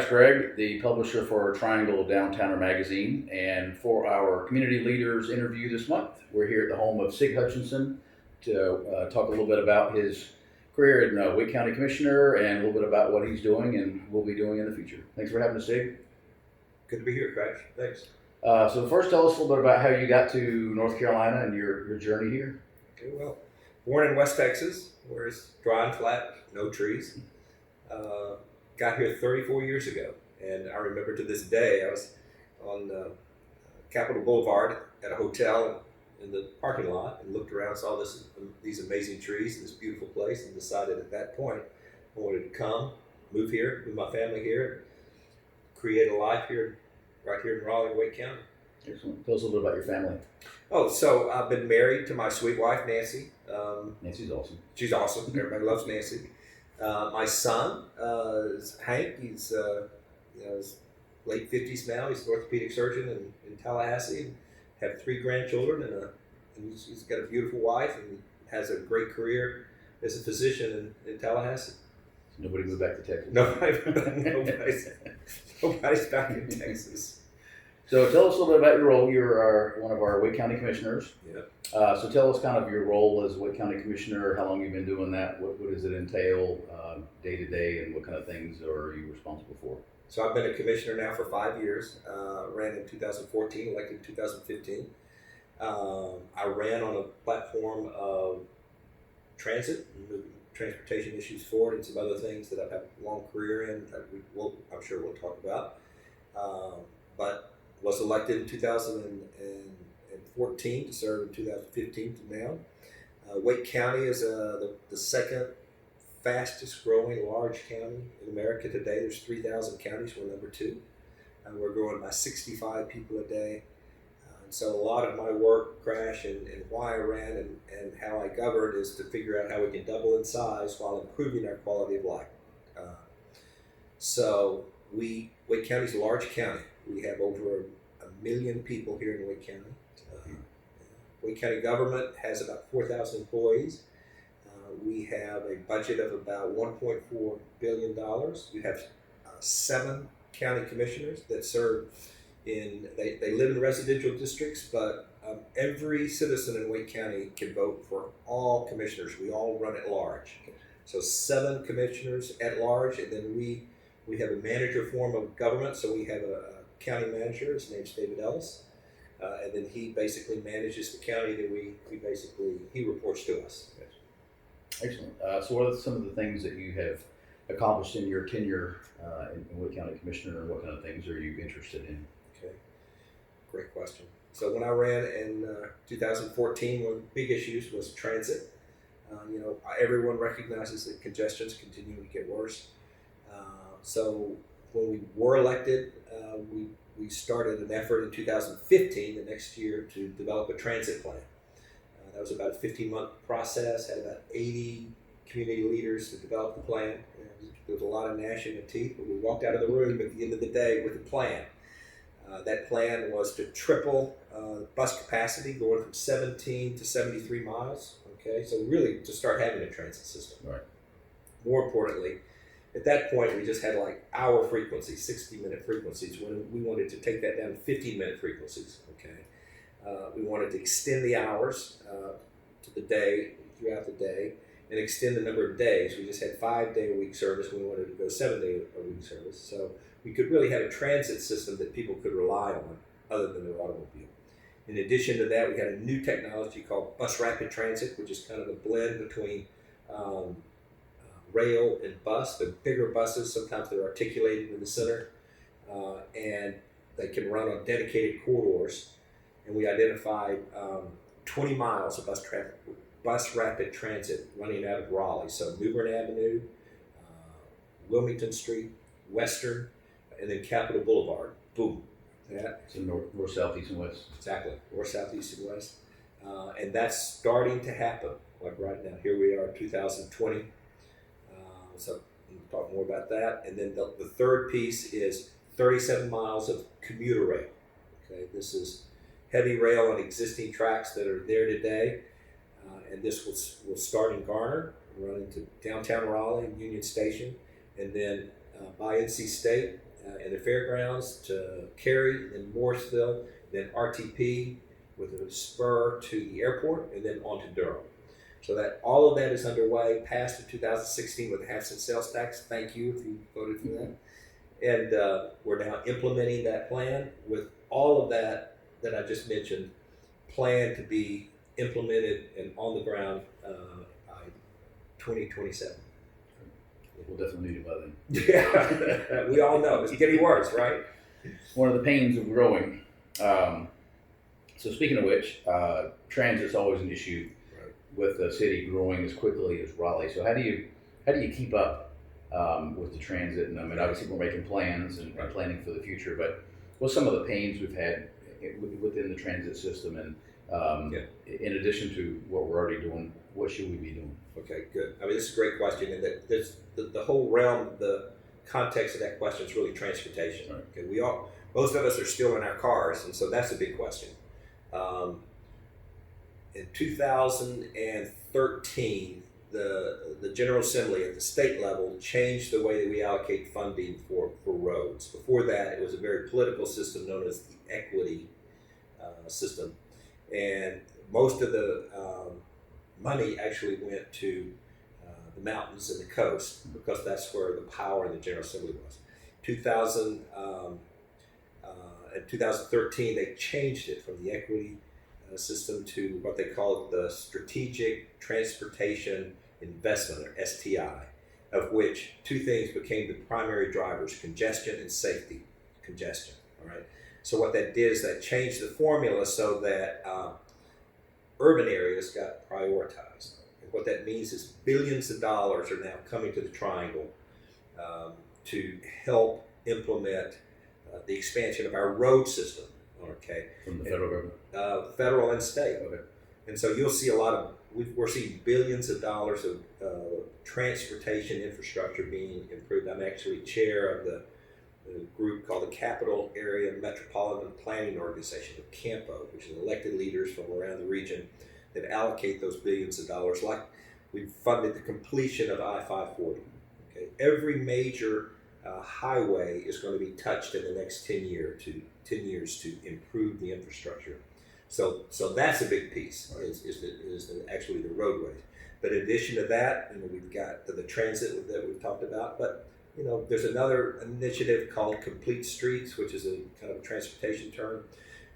Crash Greg, the publisher for Triangle Downtowner magazine, and for our community leaders interview this month, we're here at the home of Sig Hutchinson to talk a little bit about his career in Wake County Commissioner and a little bit about what he's doing and will be doing in the future. Thanks for having us, Sig. Good to be here, Crash. Thanks. So first, tell us a little bit about how you got to North Carolina and your journey here. Okay, well, born in West Texas, where it's dry and flat, no trees. Got here 34 years ago, and I remember to this day I was on Capitol Boulevard at a hotel in the parking lot and looked around, saw these amazing trees in this beautiful place, and decided at that point I wanted to come, move here, with my family here, create a life here, right here in Raleigh, Wake County. Excellent. Tell us a little bit about your family. Oh, so I've been married to my sweet wife, Nancy. Nancy's awesome. She's awesome. Everybody loves Nancy. My son is Hank. He's his late 50s now. He's an orthopedic surgeon in Tallahassee. Have 3 grandchildren, and he's got a beautiful wife and has a great career as a physician in Tallahassee. So nobody moved back to Texas. Nobody's back in Texas. So tell us a little bit about your role. You're one of our Wake County Commissioners. Yeah. So tell us kind of your role as Wake County Commissioner, how long you've been doing that, what does it entail day to day, and what kind of things are you responsible for? So I've been a commissioner now for 5 years. Ran in 2014, elected in 2015. I ran on a platform of transit, moving transportation issues forward, and some other things that I've had a long career in that I'm sure we'll talk about. But was elected in 2014 to serve in 2015 to now. Wake County is the second fastest growing large county in America today. There's 3,000 counties. We're number 2. And we're growing by 65 people a day. And so a lot of my work, Crash, and why I ran and how I governed is to figure out how we can double in size while improving our quality of life. So Wake County's a large county. We have over 1 million people here in Wake County. Wake County government has about 4,000 employees. We have a budget of about $1.4 billion. We have 7 county commissioners that serve they live in residential districts, but every citizen in Wake County can vote for all commissioners. We all run at large. So 7 commissioners at large, and then we have a manager form of government. So we have a county manager. His name's David Ellis. And then he basically manages the county that he reports to us. Excellent. So what are some of the things that you have accomplished in your tenure in Wake County Commissioner, and what kind of things are you interested in? Okay, great question. So when I ran in 2014, one of the big issues was transit. Everyone recognizes that congestion's continuing to get worse. So when we were elected, we started an effort in 2015, the next year, to develop a transit plan. That was about a 15-month process, had about 80 community leaders to develop the plan. There was a lot of gnashing of teeth, but we walked out of the room at the end of the day with a plan. That plan was to triple bus capacity, going from 17 to 73 miles. Okay, so really to start having a transit system. Right. More importantly, at that point, we just had like hour frequencies, 60-minute frequencies, when we wanted to take that down to 15-minute frequencies, okay? We wanted to extend the hours to the day, throughout the day, and extend the number of days. We just had 5-day-a-week service. We wanted to go 7-day-a-week service. So we could really have a transit system that people could rely on other than their automobile. In addition to that, we had a new technology called bus rapid transit, which is kind of a blend between rail and bus. They're bigger buses. Sometimes they're articulated in the center, and they can run on dedicated corridors. And we identified 20 miles of bus rapid transit running out of Raleigh. So New Bern Avenue, Wilmington Street, Western, and then Capitol Boulevard. Boom. Yeah. So north, south, east, and west. Exactly. North, south, east, and west. And that's starting to happen. Like right now, here we are, 2020. So we'll talk more about that. And then the third piece is 37 miles of commuter rail. Okay, this is heavy rail on existing tracks that are there today. And this will start in Garner, run into downtown Raleigh and Union Station, and then by NC State, in the fairgrounds to Cary, then Morrisville, then RTP with a spur to the airport, and then on to Durham. So that all of that is underway, passed in 2016 with a half-cent sales tax. Thank you if you voted for that. And we're now implementing that plan with all of that I just mentioned, planned to be implemented and on the ground by 2027. We'll definitely need it by then. Yeah, we all know it's getting worse, right? One of the pains of growing. So speaking of which, transit's always an issue with the city growing as quickly as Raleigh. So how do you keep up with the transit? And I mean, obviously we're making plans and planning for the future, but what's some of the pains we've had within the transit system? And in addition to what we're already doing, what should we be doing? Okay, good. I mean, this is a great question, and the whole realm, the context of that question is really transportation. Right. Okay, most of us are still in our cars, and so that's a big question. In 2013, the General Assembly at the state level changed the way that we allocate funding for roads. Before that, it was a very political system known as the equity system, and most of the money actually went to the mountains and the coast because that's where the power in the General Assembly was. In 2013, they changed it from the equity system to what they call the Strategic Transportation Investment, or STI, of which two things became the primary drivers: congestion and safety. Congestion, all right? So what that did is that changed the formula so that urban areas got prioritized. And what that means is billions of dollars are now coming to the Triangle to help implement the expansion of our road system. Okay. From the federal government? Federal and state. Okay. And so you'll see we're seeing billions of dollars of transportation infrastructure being improved. I'm actually chair of the group called the Capital Area Metropolitan Planning Organization, or CAMPO, which is elected leaders from around the region that allocate those billions of dollars. Like we've funded the completion of I-540. Okay. Every major highway is going to be touched in the next 10 years to improve the infrastructure. So that's a big piece, is actually the roadways. But in addition to that, we've got the transit that we've talked about. But there's another initiative called Complete Streets, which is a kind of a transportation term,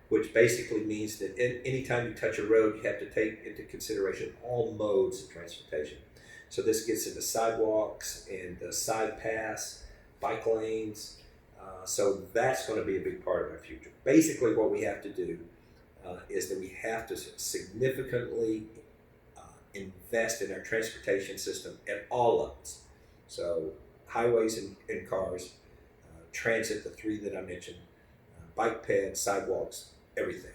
which basically means that anytime you touch a road, you have to take into consideration all modes of transportation. So this gets into sidewalks and side paths, bike lanes. So that's going to be a big part of our future. Basically, what we have to do is that we have to significantly invest in our transportation system at all levels. So highways and cars, transit, the three that I mentioned, bike paths, sidewalks, everything.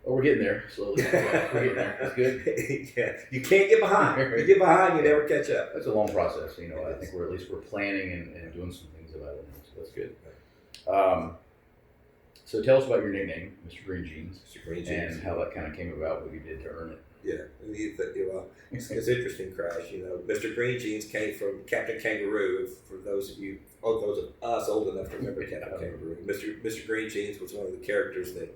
Well, we're getting there slowly. We're getting there. That's good. Yeah, you can't get behind. You get behind, you never catch up. That's a long process. I think we're planning and doing some things about it now, so that's good. So tell us about your nickname, Mr. Green Jeans, and how that kind of came about, what you did to earn it. Yeah, it's interesting, Crash. Mr. Green Jeans came from Captain Kangaroo. For those of us old enough to remember Captain Kangaroo, Mr. Green Jeans was one of the characters that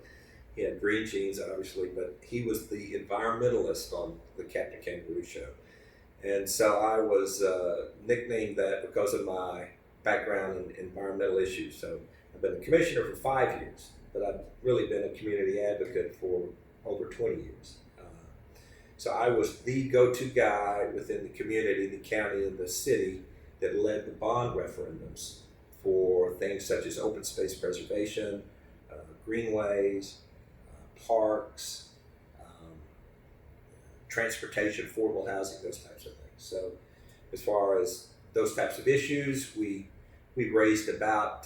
he had green jeans, obviously, but he was the environmentalist on the Captain Kangaroo show. And so I was nicknamed that because of my background in environmental issues. So I've been a commissioner for 5 years, but I've really been a community advocate for over 20 years. So I was the go-to guy within the community, the county, and the city that led the bond referendums for things such as open space preservation, greenways, parks, transportation, affordable housing, those types of things. So as far as those types of issues, we raised about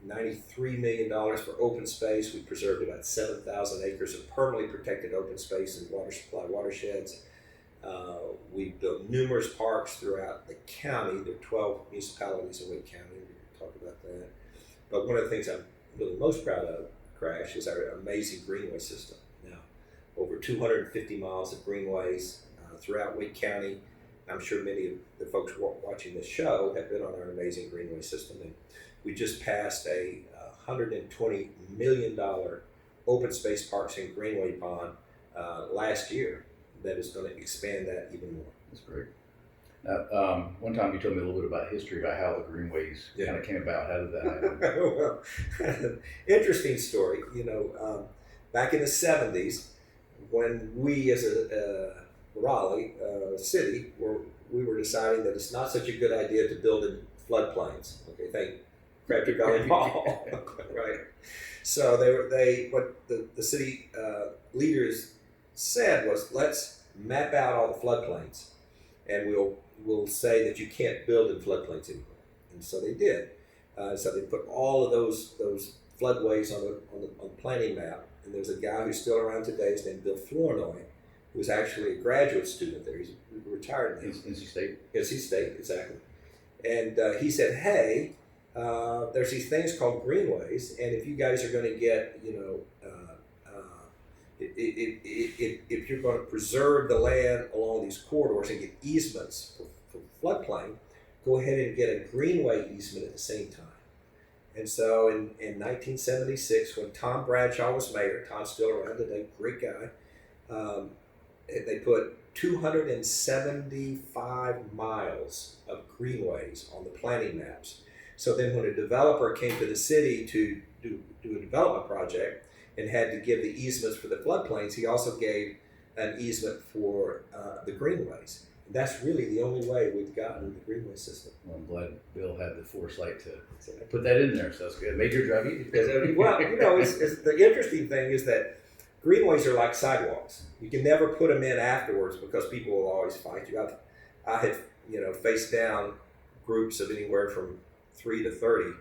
$93 million for open space. We preserved about 7,000 acres of permanently protected open space and water supply watersheds. We built numerous parks throughout the county. There are 12 municipalities in Wake County. We can talk about that. But one of the things I'm really most proud of, Crash, is our amazing greenway system. Now, over 250 miles of greenways throughout Wake County, I'm sure many of the folks watching this show have been on our amazing greenway system. And we just passed a $120 million open space parks and greenway bond last year that is going to expand that even more. That's great. Now, one time you told me a little bit about history, about how the greenways kind of came about. How did that happen? Well, interesting story. Back in the 70s, when we as a Raleigh city we were deciding that it's not such a good idea to build in floodplains. Okay, thank Crabtree Valley Mall, right? So what the city leaders said was, let's map out all the floodplains, and we'll say that you can't build in floodplains anymore. And so they did. So they put all of those floodways on the planning map. And there's a guy who's still around today. His named Bill Flournoy, who was actually a graduate student there. He's retired now. NC State. NC State, exactly. And he said, hey, there's these things called greenways, and if you guys are going to get, if you're going to preserve the land along these corridors and get easements for floodplain, go ahead and get a greenway easement at the same time. And so in 1976, when Tom Bradshaw was mayor, Tom's still around today, great guy, they put 275 miles of greenways on the planning maps. So then when a developer came to the city to do a development project and had to give the easements for the floodplains, he also gave an easement for the greenways. And that's really the only way we've gotten the greenway system. Well, I'm glad Bill had the foresight to put that in there, so that's good. Made your drive easy. Well, it's the interesting thing is that greenways are like sidewalks. You can never put them in afterwards because people will always fight you. I had faced down groups of anywhere from 3 to 30,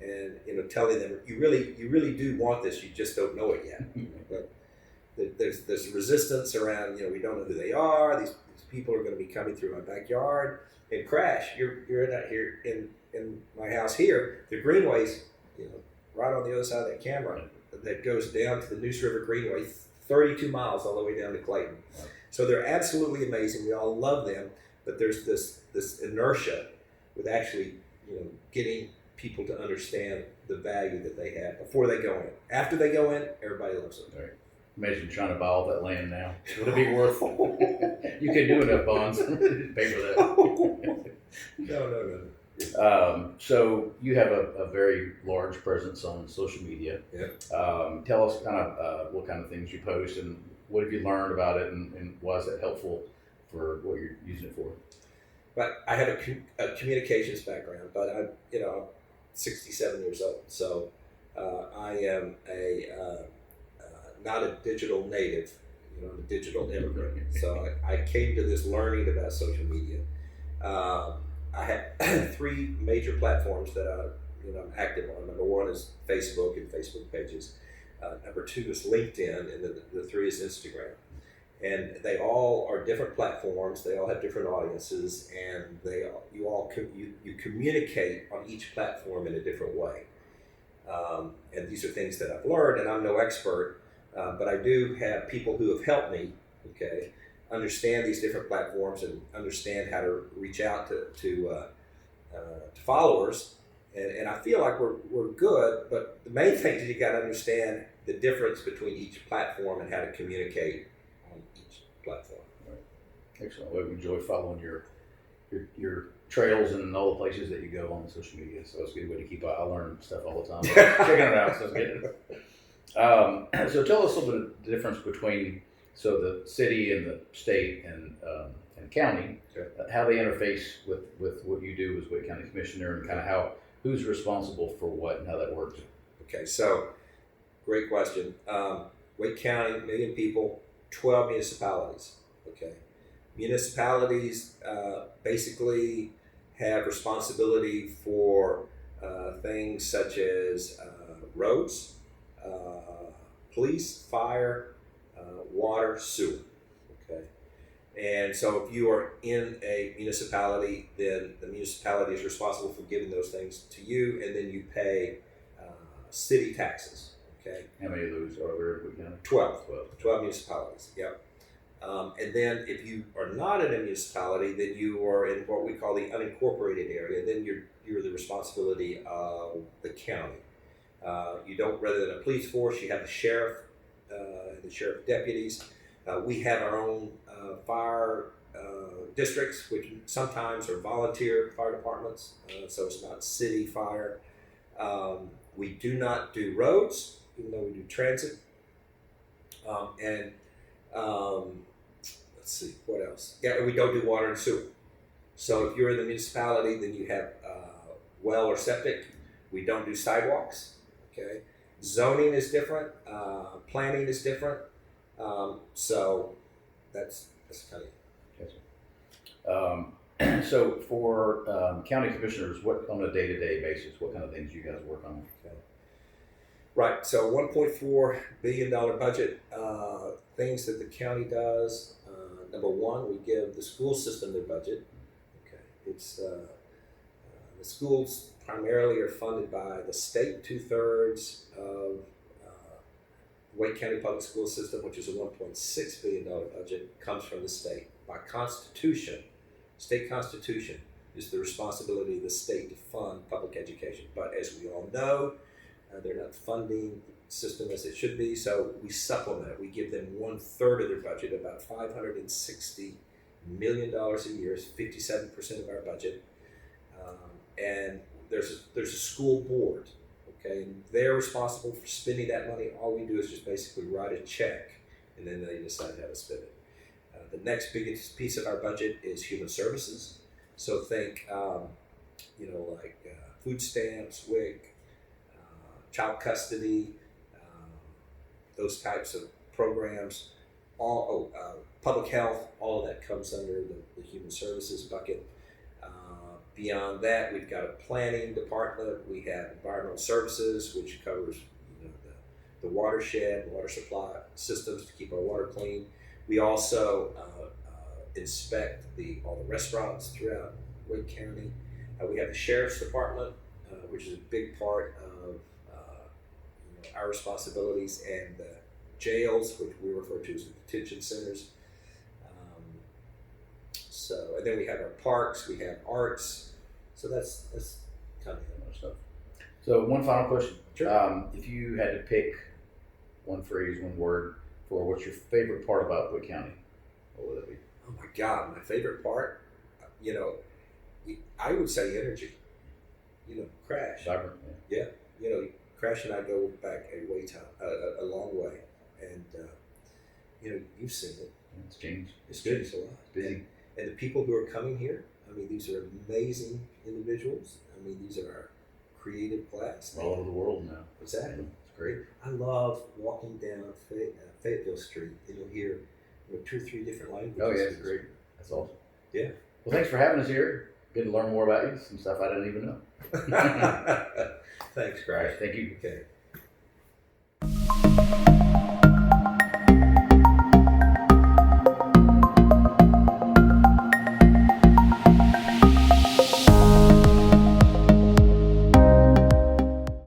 and telling them you really do want this, you just don't know it yet. But there's resistance around. We don't know who they are. These people are going to be coming through my backyard and crash. You're not here in my house here. The greenways, right on the other side of that camera, that goes down to the Neuse River Greenway, 32 miles all the way down to Clayton. So they're absolutely amazing. We all love them, but there's this inertia with actually getting people to understand the value that they have before they go in. After they go in, everybody loves them. Right. Imagine trying to buy all that land now. Would it be worth it? You can do enough bonds. Pay for that. No. So you have a very large presence on social media. Yeah. Tell us kind of what kind of things you post and what have you learned about it, and why is that helpful for what you're using it for? But I have a communications background, but I'm 67 years old, so I am not a digital native. I'm a digital immigrant. So I came to this learning about social media. I have 3 major platforms that I'm active on. Number 1 is Facebook and Facebook pages. Number 2 is LinkedIn, and the 3 is Instagram. And they all are different platforms. They all have different audiences, and you communicate on each platform in a different way. And these are things that I've learned, and I'm no expert, but I do have people who have helped me, understand these different platforms and understand how to reach out to followers. And I feel like we're good, but the main thing is you got to understand the difference between each platform and how to communicate on each platform. Right. Excellent. Well, we enjoy following your trails and all the places that you go on social media. So it's a good way to keep up. I learn stuff all the time. Checking it out, so it's good. So tell us a little bit of the difference between the city and the state and county, how they interface with what you do as Wake County Commissioner, and kind of who's responsible for what and how that works. Okay, so great question. Wake County, 1 million people, 12 municipalities. Okay, municipalities basically have responsibility for things such as roads, police, fire, water, sewer. Okay, and so if you are in a municipality, then the municipality is responsible for giving those things to you, and then you pay city taxes. Okay. How many of those are there in Wake County? 12 municipalities. Yep. And then if you are not in a municipality, then you are in what we call the unincorporated area. Then you're the responsibility of the county. You don't, rather than a police force, you have the sheriff and the sheriff deputies. We have our own fire districts, which sometimes are volunteer fire departments, so it's not city fire. We do not do roads, even though we do transit. Let's see, what else? Yeah, we don't do water and sewer. So if you're in the municipality, then you have well or septic. We don't do sidewalks. Okay, zoning is different. Planning is different. So that's kind of it. So for county commissioners, what on a day-to-day basis, what kind of things you guys work on? Okay. Right, so $1.4 billion budget, things that the county does. Number one, we give the school system their budget. Okay, it's the schools primarily are funded by the state. 2/3 of Wake County Public School System, which is a $1.6 billion budget, comes from the state. By constitution, state constitution is the responsibility of the state to fund public education. But as we all know, they're not funding the system as it should be, so we supplement it. We give them 1/3 of their budget, about $560 million a year, is 57% of our budget. And there's a school board, okay, and they're responsible for spending that money. All we do is just basically write a check, and then they decide how to spend it. The next biggest piece of our budget is human services. So think, like food stamps, WIC, child custody, those types of programs. Public health, all of that comes under the human services bucket. Beyond that, we've got a planning department. We have environmental services, which covers the watershed, water supply systems to keep our water clean. We also inspect all the restaurants throughout Wake County. We have the sheriff's department, which is a big part of our responsibilities, and the jails, which we refer to as the detention centers. And then we have our parks, we have arts. So that's kind of the stuff. So one final question. Sure. If you had to pick one phrase, one word for what's your favorite part about Wake County, what would it be? Oh my God, my favorite part, I would say energy. Crash. Vibrant. Yeah. Crash and I go back a long way, and you've seen it. It's changed. It's changed a lot. It's busy. And the people who are coming here, these are amazing individuals. These are our creative class. All over the world now. Exactly. It's great. I love walking down Fayetteville Street, and you'll hear 2 or 3 different languages. Oh yeah, it's great. That's awesome. Yeah. Well, thanks for having us here. Good to learn more about you. Some stuff I didn't even know. Thanks, All right. Crash. Thank you. Okay.